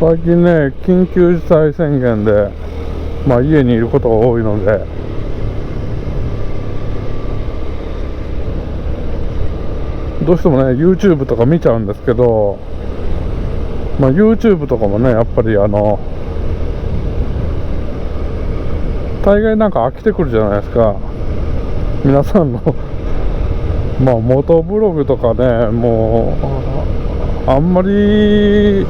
最近ね、緊急事態宣言で、家にいることが多いので、どうしてもね、YouTube とか見ちゃうんですけど、YouTube とかもね、やっぱり大概なんか飽きてくるじゃないですか。皆さんの元ブログとかね、もうあんまり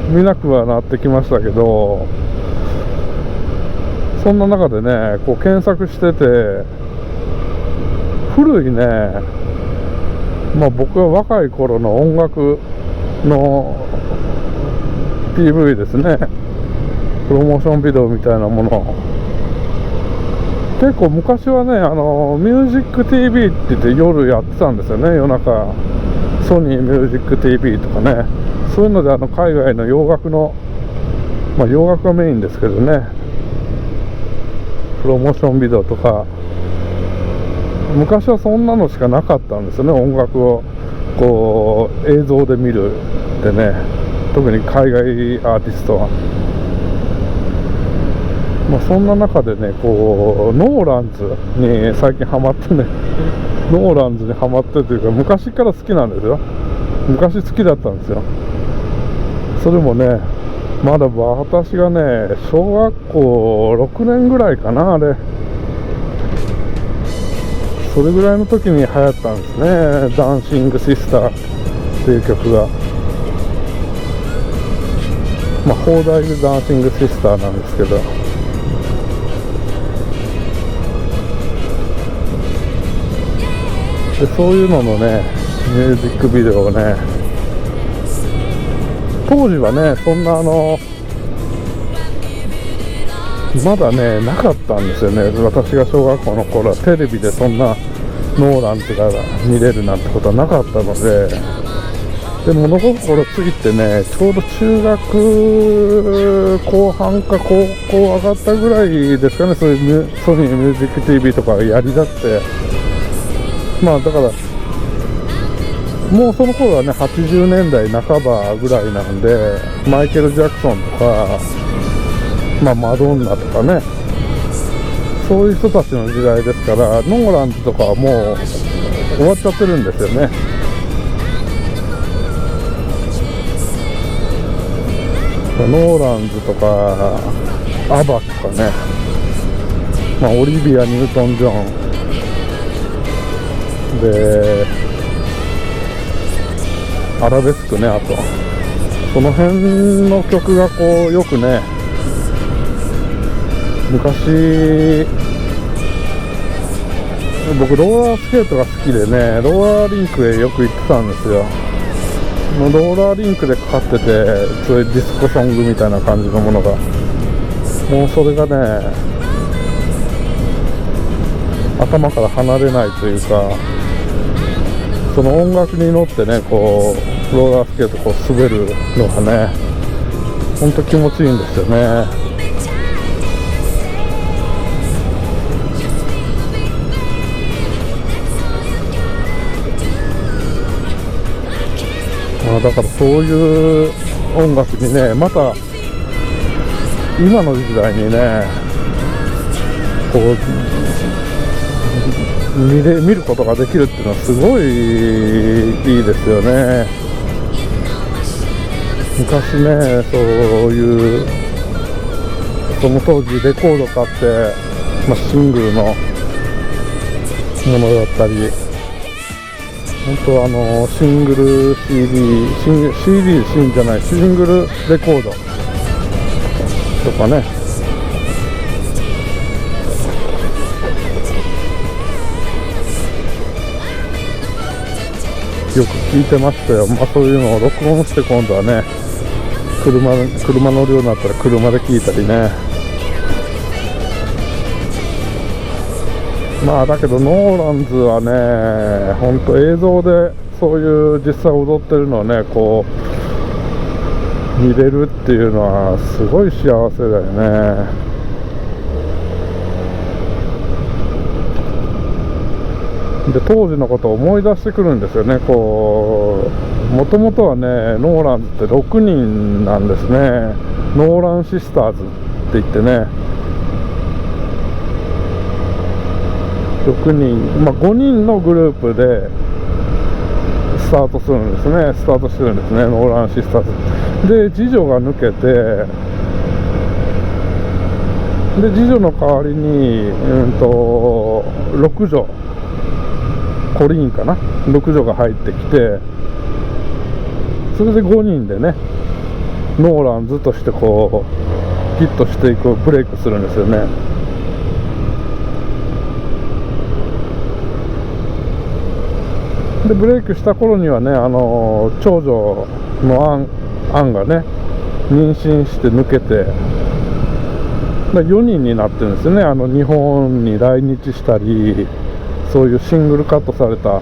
見なくはなってきましたけど、そんな中でね、こう検索してて、古いね、僕が若い頃の音楽の PV ですね、プロモーションビデオみたいなもの、結構昔はね、ミュージック TV って言って夜やってたんですよね、夜中。ソニーミュージック TV とかね、そういうので海外の洋楽の、洋楽がメインですけどね、プロモーションビデオとか、昔はそんなのしかなかったんですよね。音楽をこう映像で見るってね、特に海外アーティストは。そんな中でね、こうノーランズに最近ハマってねノーランズにハマってというか、昔から好きなんですよ。昔好きだったんですよ。それもね、まだ私がね、小学校6年ぐらいかな、あれ。それぐらいの時に流行ったんですね、ダンシングシスターっていう曲が。放題でダンシングシスターなんですけど、でそういうののね、ミュージックビデオをね、当時はね、そんなまだね、なかったんですよね。私が小学校の頃はテレビでそんなノーランズが見れるなんてことはなかったので、で物心ついてね、ちょうど中学後半か高校上がったぐらいですかね、そういうソニーミュージック TV とかやりだって、だからもうその頃はね、80年代半ばぐらいなんで、マイケル・ジャクソンとか、マドンナとかね、そういう人たちの時代ですから、ノーランズとかはもう終わっちゃってるんですよね。ノーランズとかアバとかね、オリビア・ニュートン・ジョンで、アラベスクね、あとその辺の曲がこうよくね、昔僕ローラースケートが好きでね、ローラーリンクへよく行ってたんですよ。ローラーリンクでかかってて、そういうディスコソングみたいな感じのものが、もうそれがね、頭から離れないというか、その音楽に乗ってね、こうローラースケートこう滑るのがね、ほんと気持ちいいんですよね。だからそういう音楽にね、また今の時代にね、こう見ることができるっていうのはすごいいいですよね。昔ね、そういうその当時レコード買って、シングルのものだったり、本当シングル CD じゃない、シングルレコードとかね、よく聞いてましたよ。そういうのを録音して、今度はね、車乗るようになったら車で聞いたりね。だけどノーランズはね、本当映像でそういう実際踊ってるのをね、こう見れるっていうのはすごい幸せだよね。で当時のことを思い出してくるんですよね。こうもともとはねノーランズって6人なんですね。ノーランシスターズって言ってね6人、5人のグループでスタートするんですね。スタートしてるんですね、ノーランシスターズで。次女が抜けて、で次女の代わりに6女コリーンかな、6女が入ってきて、それで5人でねノーランズとしてこうヒットしていく、ブレイクするんですよね。でブレイクした頃にはね長女のアンがね妊娠して抜けて、4人になってるんですよね。日本に来日したり、そういうシングルカットされた、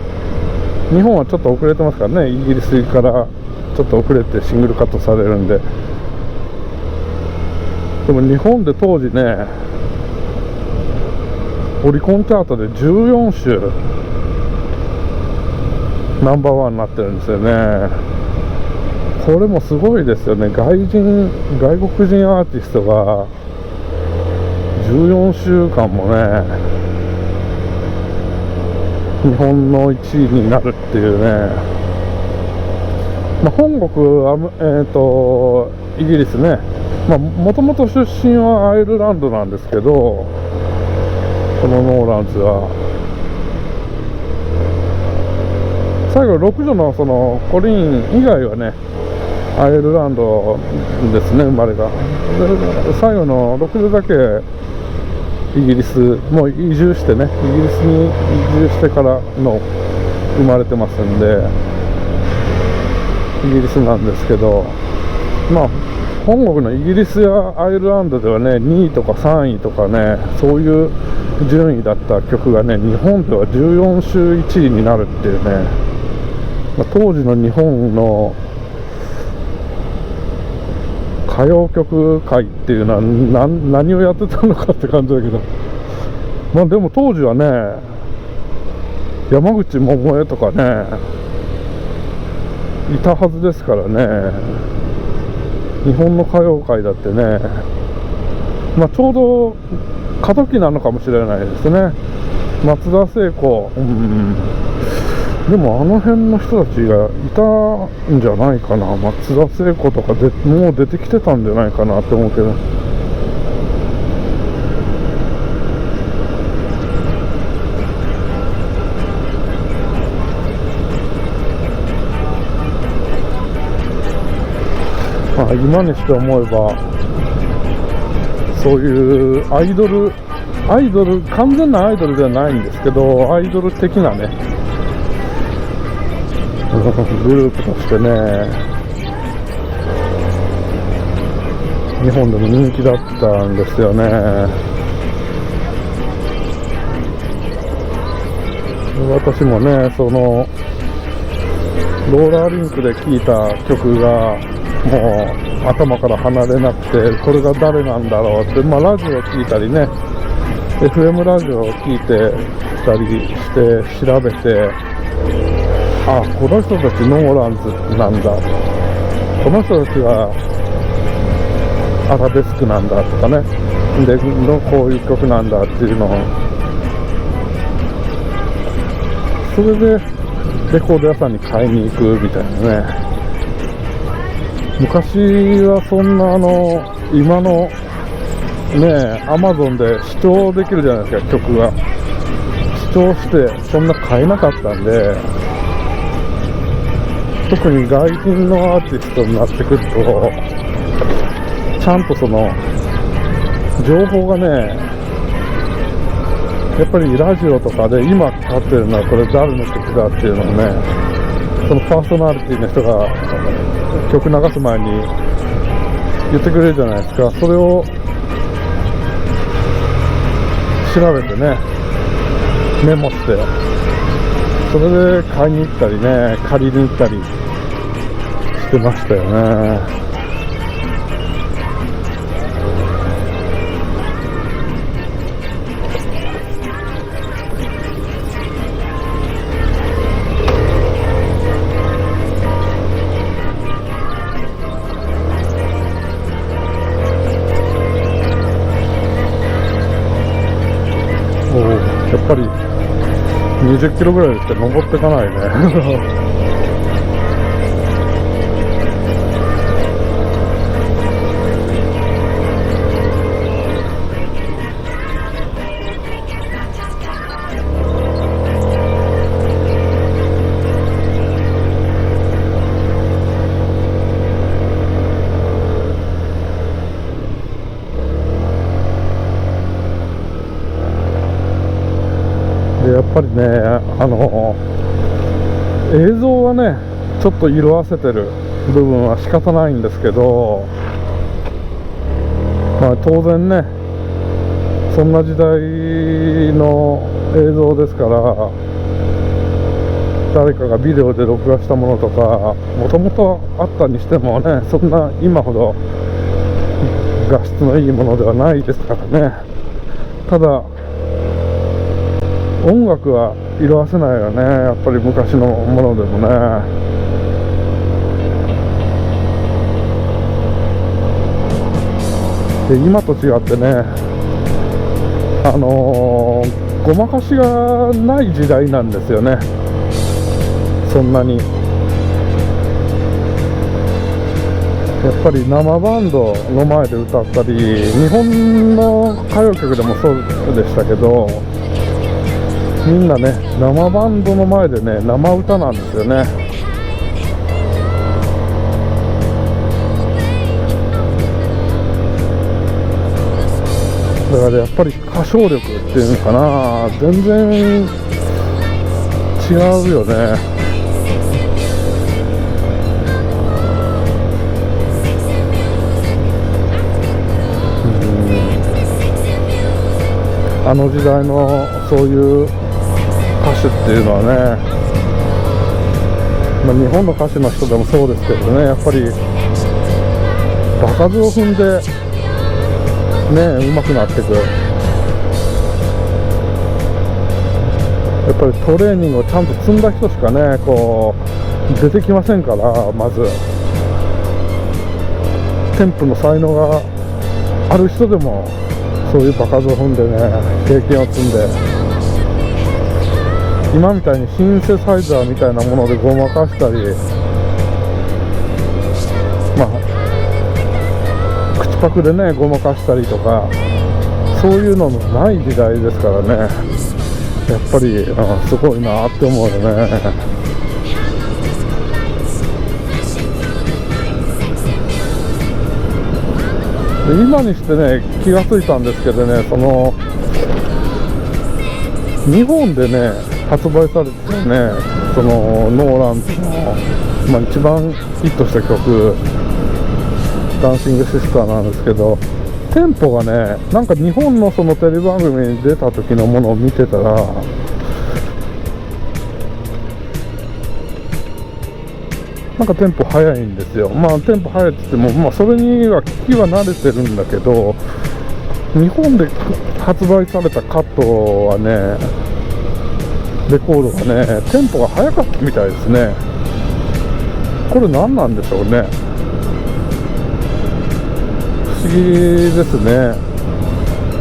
日本はちょっと遅れてますからね、イギリスからちょっと遅れてシングルカットされるんで。でも日本で当時ねオリコンチャートで14週ナンバーワンになってるんですよね。これもすごいですよね。外国人アーティストが14週間もね日本の1位になるっていうね。本国イギリスね、もともと出身はアイルランドなんですけど、このノーランズは最後6女のそのコリーン以外はねアイルランドですね、生まれが。で最後の6女だけイギリスもう移住してね、イギリスに移住してからの生まれてますんでイギリスなんですけど、本国のイギリスやアイルランドではね2位とか3位とかねそういう順位だった曲がね日本では14週1位になるっていうね、当時の日本の歌謡曲界っていうのは何をやってたのかって感じだけど、でも当時はね山口百恵とかねいたはずですからね。日本の歌謡界だってねちょうど過渡期なのかもしれないですね。松田聖子、でもあの辺の人たちがいたんじゃないかな。松田聖子とかもう出てきてたんじゃないかなって思うけど、今にして思えばそういうアイドル完全なアイドルではないんですけど、アイドル的なねグループとしてね日本でも人気だったんですよね。私もねそのローラーリンクで聴いた曲がもう頭から離れなくて、これが誰なんだろうって、ラジオを聴いたりね FM ラジオを聴いてたりして調べて、この人たちノーランズなんだ、この人たちはアラベスクなんだとかね、でこういう曲なんだっていうのを、それでレコード屋さんに買いに行くみたいなね。昔はそんな今のねアマゾンで視聴できるじゃないですか、曲が視聴してそんな買えなかったんで、特に外人のアーティストになってくるとちゃんとその情報がねやっぱりラジオとかで今かかってるのはこれ誰の曲だっていうのをね、そのパーソナリティの人が曲流す前に言ってくれるじゃないですか。それを調べてねメモして、それで買いに行ったりね借りに行ったりしてましたよね。やっぱり20キロぐらいで登っていかないね。でやっぱりね、映像はねちょっと色あせてる部分は仕方ないんですけど、まあ当然ねそんな時代の映像ですから、誰かがビデオで録画したものとかもともとあったにしてもね、そんな今ほど画質のいいものではないですからね。ただ音楽は色あせないよね、やっぱり昔のものでもね。で今と違ってね、ごまかしがない時代なんですよね、そんなに。やっぱり生バンドの前で歌ったり、日本の歌謡曲でもそうでしたけど、みんなね生バンドの前でね生歌なんですよね。だからやっぱり歌唱力っていうのかな、全然違うよね。あの時代のそういう歌手っていうのはね、まあ、日本の歌手の人でもそうですけどね、やっぱり場数を踏んでね上手くなっていく。やっぱりトレーニングをちゃんと積んだ人しかねこう出てきませんから、まずテンポの才能がある人でもそういう場数を踏んでね経験を積んで、今みたいにシンセサイザーみたいなものでごまかしたり、まあ口パクでねごまかしたりとか、そういうののない時代ですからね、やっぱり、すごいなって思うよね。で今にしてね気がついたんですけどね、その日本でね発売されてね、そのノーランの、まあ、一番ヒットした曲ダンシングシスターなんですけど、テンポがねなんか日本のそのテレビ番組に出た時のものを見てたら、なんかテンポ速いんですよ。まあテンポ速いって言っても、まあそれには聞きは慣れてるんだけど、日本で発売されたカットはね、レコードがねテンポが速かったみたいですね。これ何なんでしょうね、不思議ですね。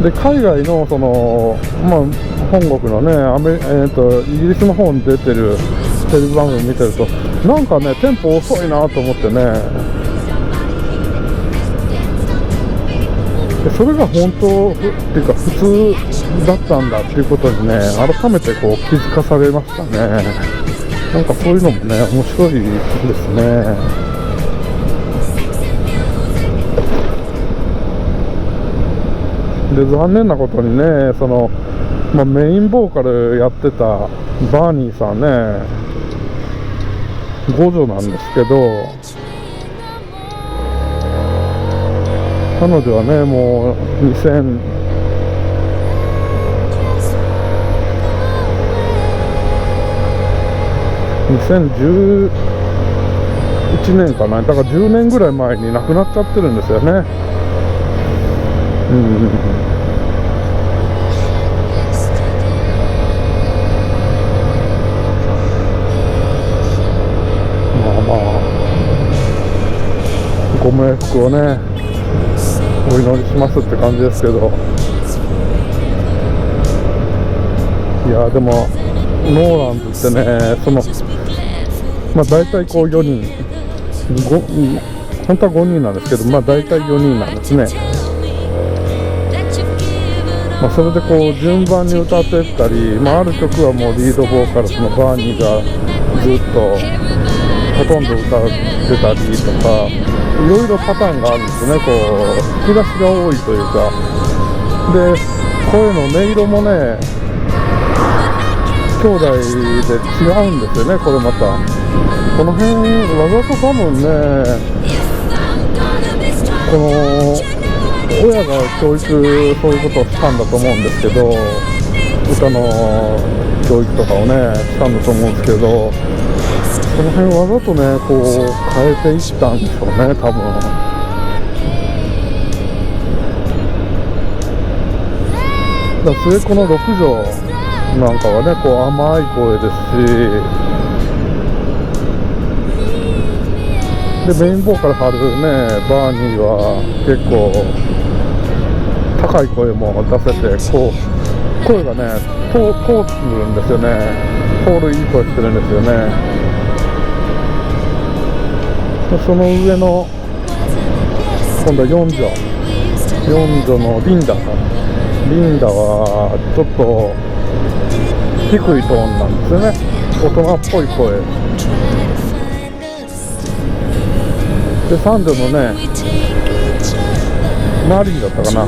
で海外のその、まあ、本国のねイギリスの方に出てるテレビ番組見てると、なんかねテンポ遅いなと思ってね、でそれが本当っていうか普通だったんだっていうことにね改めてこう気づかされましたね。なんかそういうのもね面白いですね。で残念なことにね、その、まあ、メインボーカルやってたバーニーさんね、五女なんですけど、彼女はねもう2011年かな、だから10年ぐらい前に亡くなっちゃってるんですよね。まあまあご冥福をねお祈りしますって感じですけど、やでもノーランズってね、大体こう4人本当は5人なんですけど、大体4人なんですね。それでこう順番に歌っていったり、ある曲はもうリードボーカルのバーニーがずっとほとんど歌ってたりとか、いろいろパターンがあるんですよね。こう引き出しが多いというかで、声の音色もね兄弟で違うんですよね。これまたこの辺わざと多分ね、この親が教育そういうことをしたんだと思うんですけど、歌の教育とかをねしたんだと思うんですけど、この辺わざとねこう変えていったんでしょうね、多分。だから末っ子の六条なんかはねこう甘い声ですし、でメインボーカル張るねバーニーは結構高い声も出せて、こう声がね通るんですよね。通るいい声してるんですよね。でその上の今度は四女のリンダはちょっと低いトーンなんですよね。大人っぽい声で、三女のねマリーだったかな、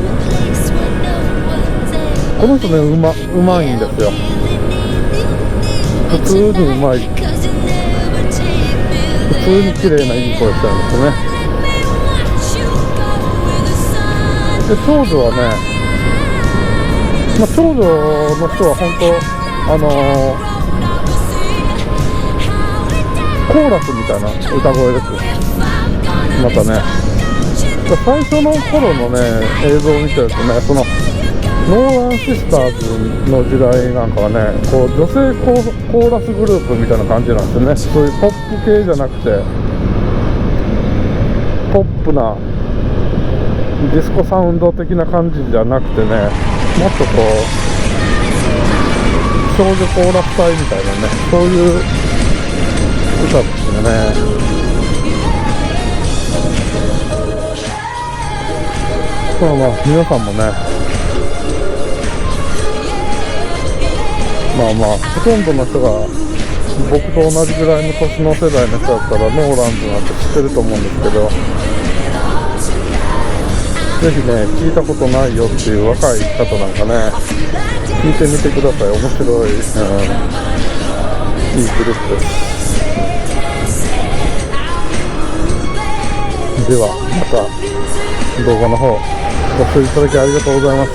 この人ねうまいんですよ。普通にうまい、普通に綺麗ないい声してるんですよね。で長女はね、長女の人は本当コーラスみたいな歌声ですよ。またね最初の頃のね映像を見てるとね、そのノーランシスターズの時代なんかはねこう女性コーラスグループみたいな感じなんですよね。そういうポップ系じゃなくてポップなディスコサウンド的な感じじゃなくてね、もっとこう少女コーラス隊みたいなね、そういう歌ですよね。皆さんもねほとんどの人が僕と同じぐらいの年の世代の人だったらノーランズなんて知ってると思うんですけど、ぜひね聞いたことないよっていう若い方なんかね聞いてみてください。面白い、いいグループです。ではまた動画の方ご視聴いただきありがとうございます。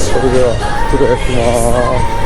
それでは失礼します。